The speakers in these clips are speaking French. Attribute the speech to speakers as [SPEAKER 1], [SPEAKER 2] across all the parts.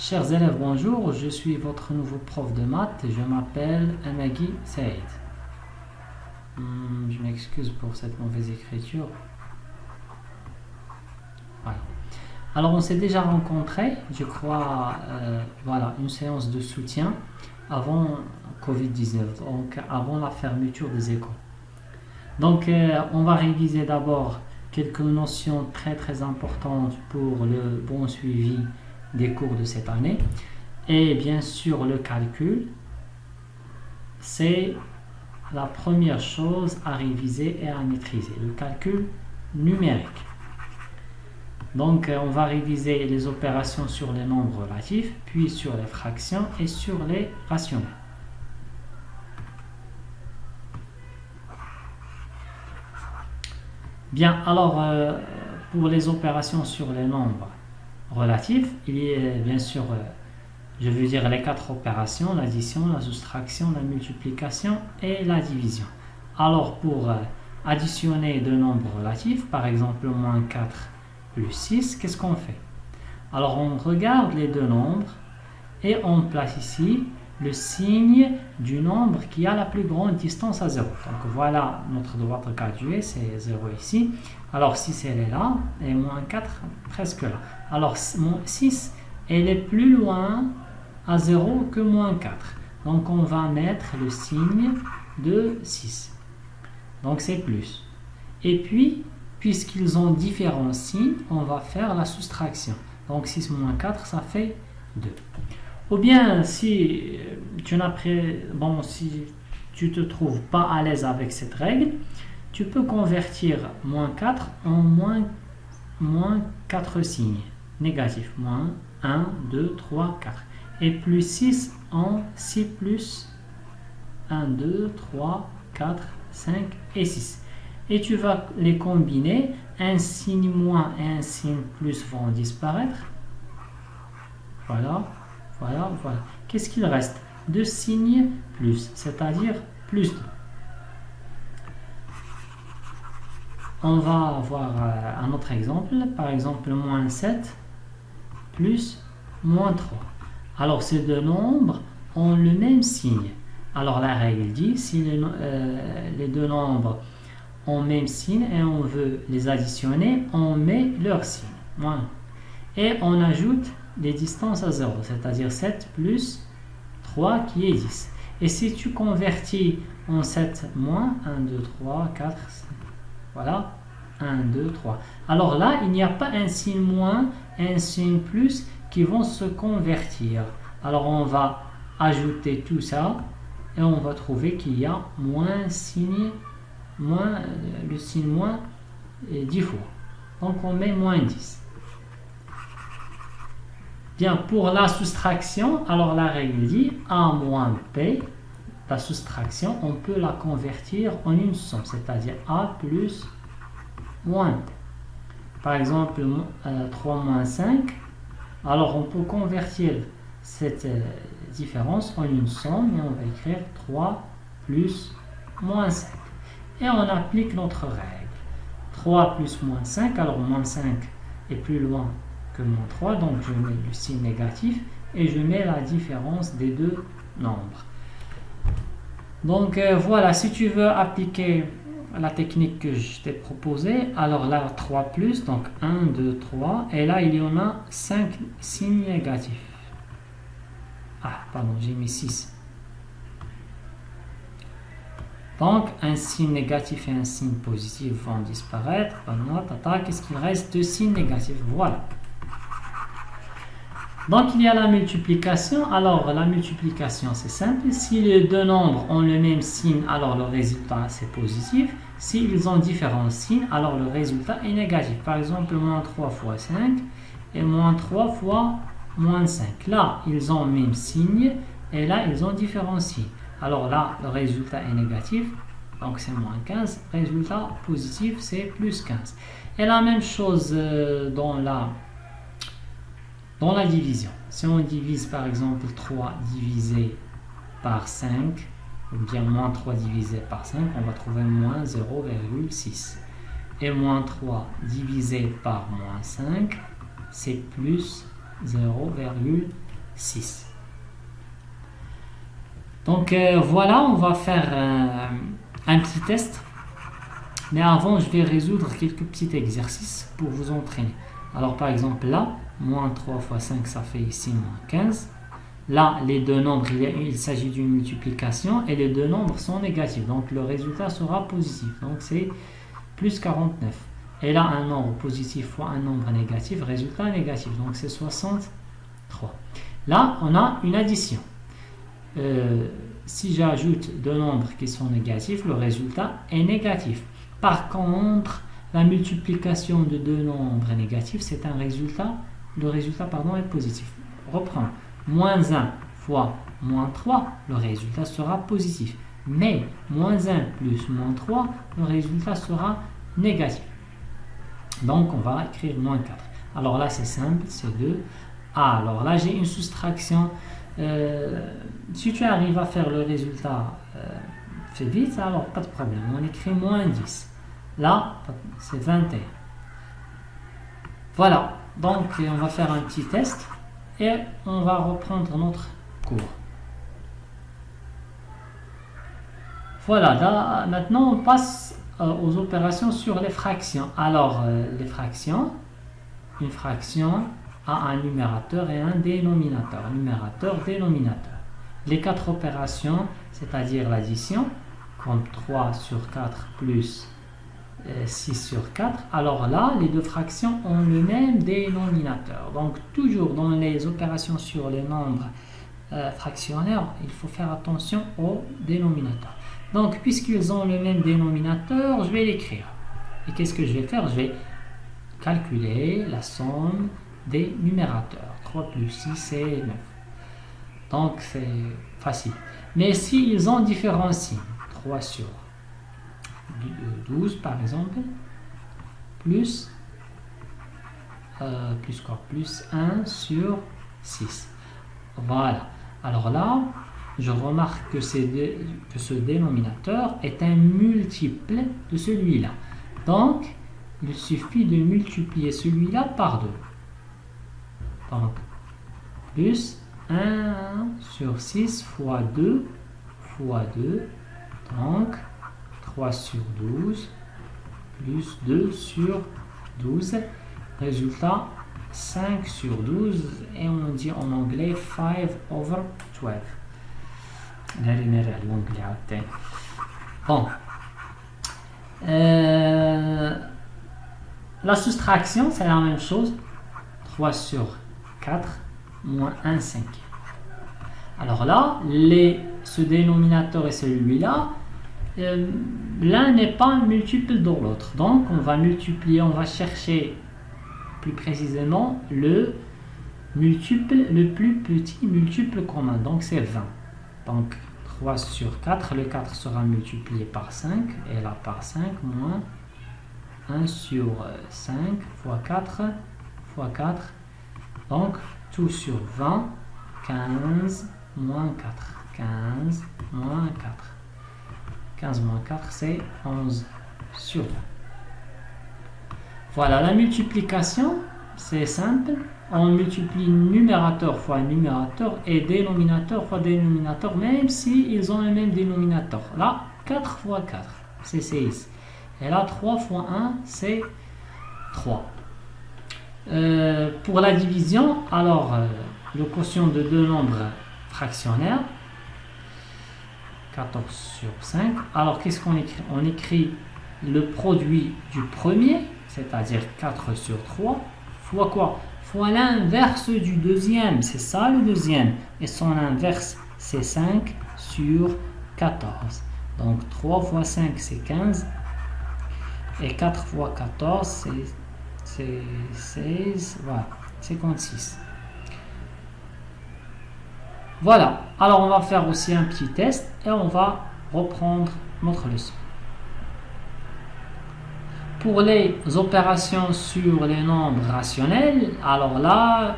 [SPEAKER 1] Chers élèves, bonjour, je suis votre nouveau prof de maths, je m'appelle Anaghi Saïd. Je m'excuse pour cette mauvaise écriture. Voilà. Alors on s'est déjà rencontrés, je crois, voilà, une séance de soutien avant Covid-19, donc avant la fermeture des écoles. Donc on va réviser d'abord quelques notions très importantes pour le bon suivi des cours de cette année. Et bien sûr, le calcul, c'est la première chose à réviser et à maîtriser, le calcul numérique. Donc, on va réviser les opérations sur les nombres relatifs, puis sur les fractions et sur les rationnels. Bien, alors, pour les opérations sur les nombres relatifs, il y a bien sûr, je veux dire les quatre opérations, l'addition, la soustraction, la multiplication et la division. Alors pour additionner deux nombres relatifs, par exemple moins 4 plus 6, qu'est-ce qu'on fait? Alors on regarde les deux nombres et on place ici le signe du nombre qui a la plus grande distance à 0. Donc voilà notre droite graduée, c'est 0 ici. Alors 6 elle est là et moins 4 presque là. Alors 6 elle est plus loin à 0 que moins 4. Donc on va mettre le signe de 6. Donc c'est plus. Et puis, puisqu'ils ont différents signes, on va faire la soustraction. Donc 6 moins 4, ça fait 2. Ou bien, si tu si tu te trouves pas à l'aise avec cette règle, tu peux convertir moins 4 en moins 4 signes négatifs. Moins 1, 2, 3, 4. Et plus 6 en 6 plus 1, 2, 3, 4, 5 et 6. Et tu vas les combiner. Un signe moins et un signe plus vont disparaître. Voilà. Qu'est-ce qu'il reste? Deux signes plus, c'est-à-dire plus 2. On va avoir un autre exemple. Par exemple, moins 7 plus moins 3. Alors, ces deux nombres ont le même signe. Alors, la règle dit, si les deux nombres ont le même signe et on veut les additionner, on met leur signe. Voilà. Et on ajoute les distances à 0, c'est-à-dire 7 plus 3 qui est 10. Et si tu convertis en 7 moins, 1, 2, 3, 4, 5, voilà, 1, 2, 3. Alors là, il n'y a pas un signe moins et un signe plus qui vont se convertir. Alors on va ajouter tout ça et on va trouver qu'il y a le signe moins 10 fois. Donc on met moins 10. Bien, pour la soustraction, alors la règle dit A moins P, la soustraction, on peut la convertir en une somme, c'est-à-dire A plus moins P. Par exemple, 3 moins 5, alors on peut convertir cette différence en une somme et on va écrire 3 plus moins 5. Et on applique notre règle. 3 plus moins 5, alors moins 5 est plus loin que moins 3, donc je mets le signe négatif et je mets la différence des deux nombres. Donc voilà, si tu veux appliquer la technique que je t'ai proposée, alors là 3 plus, donc 1, 2, 3, et là il y en a 5 signes négatifs. Ah, pardon, j'ai mis 6. Donc un signe négatif et un signe positif vont disparaître. Qu'est-ce qu'il reste? Deux signes négatifs, voilà. Donc il y a la multiplication. Alors la multiplication c'est simple. Si les deux nombres ont le même signe, alors le résultat c'est positif. S'ils ont différents signes, alors le résultat est négatif. Par exemple, moins 3 fois 5 et moins 3 fois moins 5. Là, ils ont le même signe et là, ils ont différents signes. Alors là, le résultat est négatif, donc c'est moins 15. Résultat positif, c'est plus 15. Et la même chose dans la division. Si on divise par exemple 3 divisé par 5, ou bien moins 3 divisé par 5, on va trouver moins 0,6. Et moins 3 divisé par moins 5, c'est plus 0,6. 6. Donc voilà, on va faire un petit test. Mais avant, je vais résoudre quelques petits exercices pour vous entraîner. Alors par exemple là, moins 3 fois 5, ça fait ici moins 15. Là, les deux nombres, il s'agit d'une multiplication et les deux nombres sont négatifs. Donc le résultat sera positif. Donc c'est plus 49. Et là, un nombre positif fois un nombre négatif, résultat négatif. Donc c'est 63. Là, on a une addition. Si j'ajoute deux nombres qui sont négatifs, le résultat est négatif. Par contre, la multiplication de deux nombres négatifs, c'est un résultat, le résultat est positif. Reprends. Moins 1 fois moins 3, le résultat sera positif. Mais moins 1 plus moins 3, le résultat sera négatif. Donc on va écrire moins 4. Alors là c'est simple, c'est 2. Alors là j'ai une soustraction. Si tu arrives à faire le résultat fait vite, alors pas de problème. On écrit moins 10. Là c'est 21. Voilà, donc on va faire un petit test. Et on va reprendre notre cours. Voilà, là, maintenant on passe aux opérations sur les fractions. Alors, les fractions, une fraction a un numérateur et un dénominateur. Numérateur, dénominateur. Les quatre opérations, c'est-à-dire l'addition, comme 3 sur 4 plus 6 sur 4, alors là, les deux fractions ont le même dénominateur. Donc, toujours dans les opérations sur les nombres fractionnaires, il faut faire attention au dénominateur. Donc, puisqu'ils ont le même dénominateur, je vais l'écrire. Et qu'est-ce que je vais faire? Je vais calculer la somme des numérateurs. 3 plus 6, c'est 9. Donc, c'est facile. Mais s'ils ont différents signes, 3 sur 12 par exemple, plus 1 sur 6. Voilà. Alors là, je remarque que ce dénominateur est un multiple de celui-là. Donc, il suffit de multiplier celui-là par 2. Donc, plus 1 sur 6 fois 2 fois 2. Donc, 3 sur 12 plus 2 sur 12. Résultat 5 sur 12 et on dit en anglais 5 over 12. Bon. La soustraction, c'est la même chose. 3 sur 4 moins 1 cinquième. Alors là, ce dénominateur et celui-là, l'un n'est pas un multiple de l'autre. Donc, on va multiplier, on va chercher plus précisément le multiple, le plus petit multiple commun. Donc, c'est 20. Donc, 3 sur 4, le 4 sera multiplié par 5, et là par 5, moins 1 sur 5 fois 4 fois 4. Donc, tout sur 20, 15 moins 4. 15 moins 4. 15 moins 4, c'est 11 sur 20. Voilà, la multiplication, c'est simple. On multiplie numérateur fois numérateur et dénominateur fois dénominateur, même s'ils ont le même dénominateur. Là, 4 fois 4, c'est 6. Et là, 3 fois 1, c'est 3. Pour la division, alors, le quotient de deux nombres fractionnaires, 14 sur 5. Alors, qu'est-ce qu'on écrit? On écrit le produit du premier, c'est-à-dire 4 sur 3, fois quoi? Fois l'inverse du deuxième. C'est ça le deuxième. Et son inverse, c'est 5 sur 14. Donc, 3 fois 5, c'est 15. Et 4 fois 14, c'est 16. Voilà, 56. Voilà, alors on va faire aussi un petit test et on va reprendre notre leçon. Pour les opérations sur les nombres rationnels, alors là,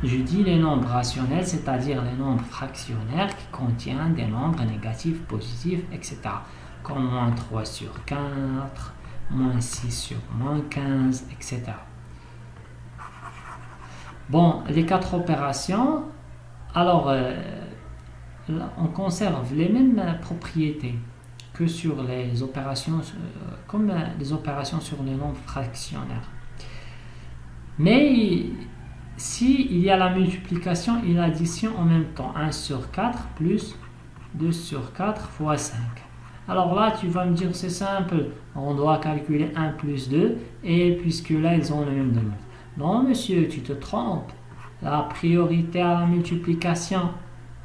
[SPEAKER 1] je dis les nombres rationnels, c'est-à-dire les nombres fractionnaires qui contiennent des nombres négatifs, positifs, etc. Comme moins 3 sur 4, moins 6 sur moins 15, etc. Bon, les 4 opérations, alors on conserve les mêmes propriétés que sur les opérations, comme les opérations sur les nombres fractionnaires. Mais si il y a la multiplication et l'addition en même temps, 1 sur 4 plus 2 sur 4 fois 5. Alors là, tu vas me dire, c'est simple, on doit calculer 1 plus 2, et puisque là, ils ont le même dénominateur. Non, monsieur, tu te trompes. La priorité à la multiplication.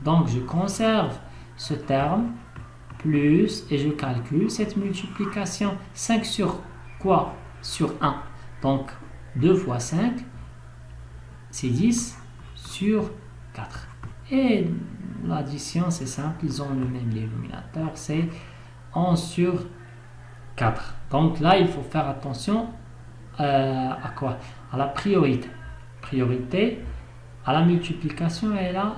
[SPEAKER 1] Donc, je conserve ce terme, plus, et je calcule cette multiplication. 5 sur quoi? Sur 1. Donc, 2 fois 5, c'est 10 sur 4. Et l'addition, c'est simple, ils ont le même dénominateur, c'est 11 sur 4. Donc là, il faut faire attention à quoi? À la priorité. Priorité à la multiplication et à la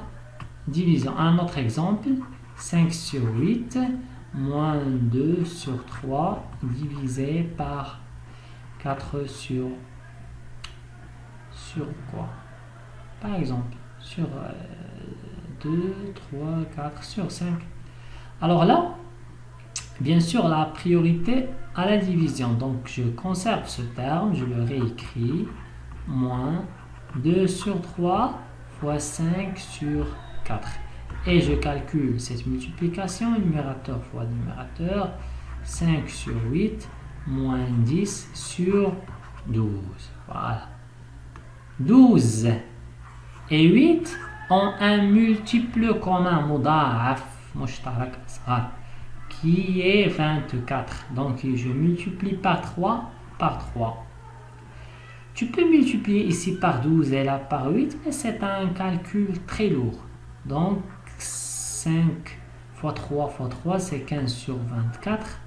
[SPEAKER 1] division. Un autre exemple, 5 sur 8 moins 2 sur 3 divisé par 4 sur quoi? Par exemple, sur 2, 3, 4 sur 5. Alors là, bien sûr, la priorité à la division. Donc, je conserve ce terme, je le réécris, moins 2 sur 3 fois 5 sur 4. Et je calcule cette multiplication, numérateur fois numérateur, 5 sur 8, moins 10 sur 12. Voilà. 12 et 8 ont un multiple commun, muda'af, mushtarak asghar, qui est 24. Donc, je multiplie par 3, par 3. Tu peux multiplier ici par 12 et là par 8, mais c'est un calcul très lourd. Donc, 5 fois 3 fois 3, c'est 15 sur 24,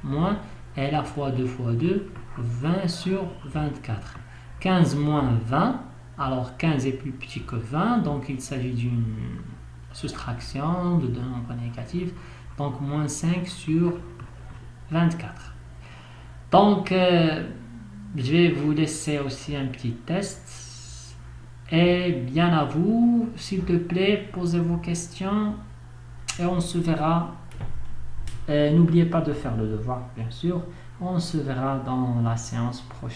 [SPEAKER 1] moins, et là fois 2 fois 2, 20 sur 24. 15 moins 20, alors 15 est plus petit que 20, donc il s'agit d'une soustraction de deux nombres négatifs, donc moins 5 sur 24. Donc, je vais vous laisser aussi un petit test. Et bien à vous, s'il te plaît, posez vos questions et on se verra. N'oubliez pas de faire le devoir, bien sûr. On se verra dans la séance prochaine.